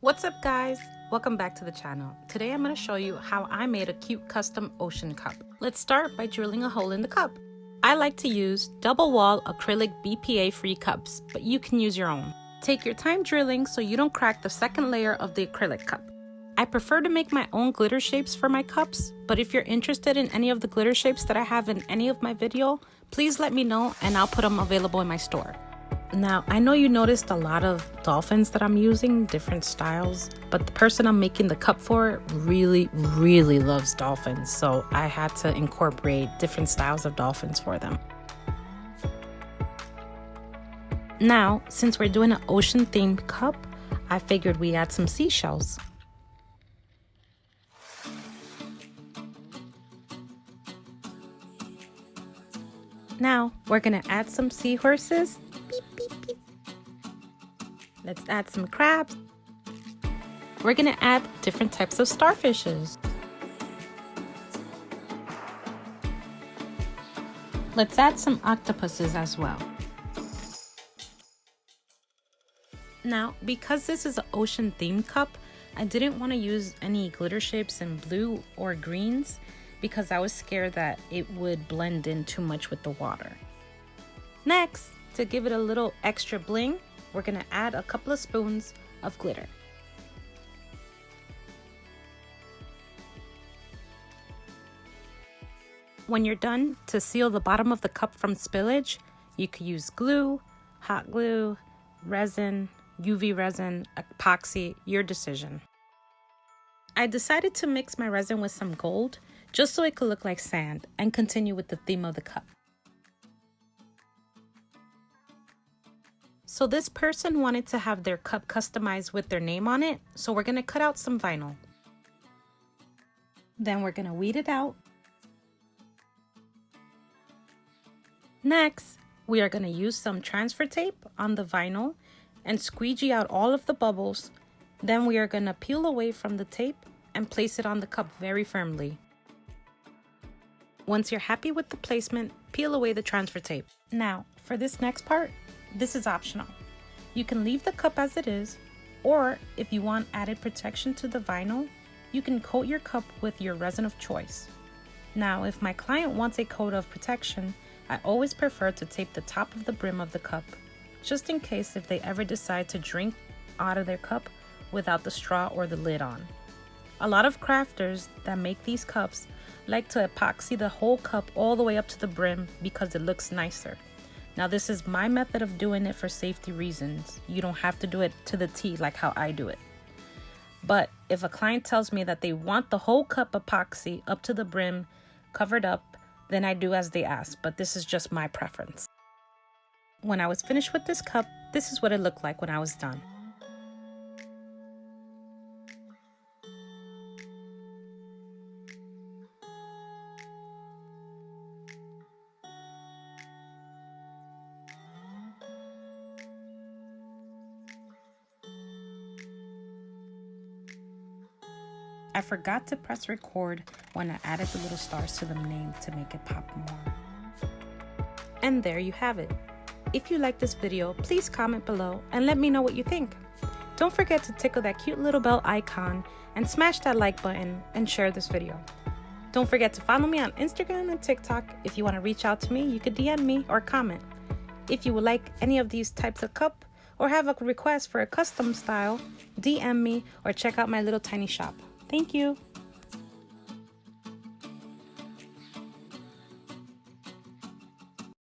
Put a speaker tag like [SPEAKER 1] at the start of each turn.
[SPEAKER 1] What's up guys? Welcome back to the channel. Today I'm going to show you how I made a cute custom ocean cup. Let's start by drilling a hole in the cup. I like to use double wall acrylic BPA free cups, but you can use your own. Take your time drilling so you don't crack the second layer of the acrylic cup. I prefer to make my own glitter shapes for my cups, but if you're interested in any of the glitter shapes that I have in any of my video, please let me know and I'll put them available in my store. Now, I know you noticed a lot of dolphins that I'm using, different styles, but the person I'm making the cup for really loves dolphins, so I had to incorporate different styles of dolphins for them. Now, since we're doing an ocean themed cup, I figured we add some seashells. Now, we're gonna add some seahorses. Beep, beep, beep. Let's add some crabs. We're gonna add different types of starfishes. Let's add some octopuses as well. Now, because this is an ocean themed cup, I didn't want to use any glitter shapes in blue or greens because I was scared that it would blend in too much with the water. Next, to give it a little extra bling, we're gonna add a couple of spoons of glitter. When you're done, to seal the bottom of the cup from spillage, you could use glue, hot glue, resin, UV resin, epoxy, your decision. I decided to mix my resin with some gold just so it could look like sand and continue with the theme of the cup. So this person wanted to have their cup customized with their name on it, so we're gonna cut out some vinyl. Then we're gonna weed it out. Next, we are gonna use some transfer tape on the vinyl and squeegee out all of the bubbles. Then we are gonna peel away from the tape and place it on the cup very firmly. Once you're happy with the placement, peel away the transfer tape. Now, for this next part, this is optional. You can leave the cup as it is, or if you want added protection to the vinyl, you can coat your cup with your resin of choice. Now, if my client wants a coat of protection, I always prefer to tape the top of the brim of the cup, just in case if they ever decide to drink out of their cup without the straw or the lid on. A lot of crafters that make these cups like to epoxy the whole cup all the way up to the brim because it looks nicer. Now this is my method of doing it for safety reasons. You don't have to do it to the T like how I do it. But if a client tells me that they want the whole cup epoxy up to the brim covered up, then I do as they ask, but this is just my preference. When I was finished with this cup, this is what it looked like when I was done. I forgot to press record when I added the little stars to the name to make it pop more. And there you have it. If you like this video, please comment below and let me know what you think. Don't forget to tickle that cute little bell icon and smash that like button and share this video. Don't forget to follow me on Instagram and TikTok. If you want to reach out to me, you could DM me or comment. If you would like any of these types of cup or have a request for a custom style, DM me or check out my little tiny shop. Thank you.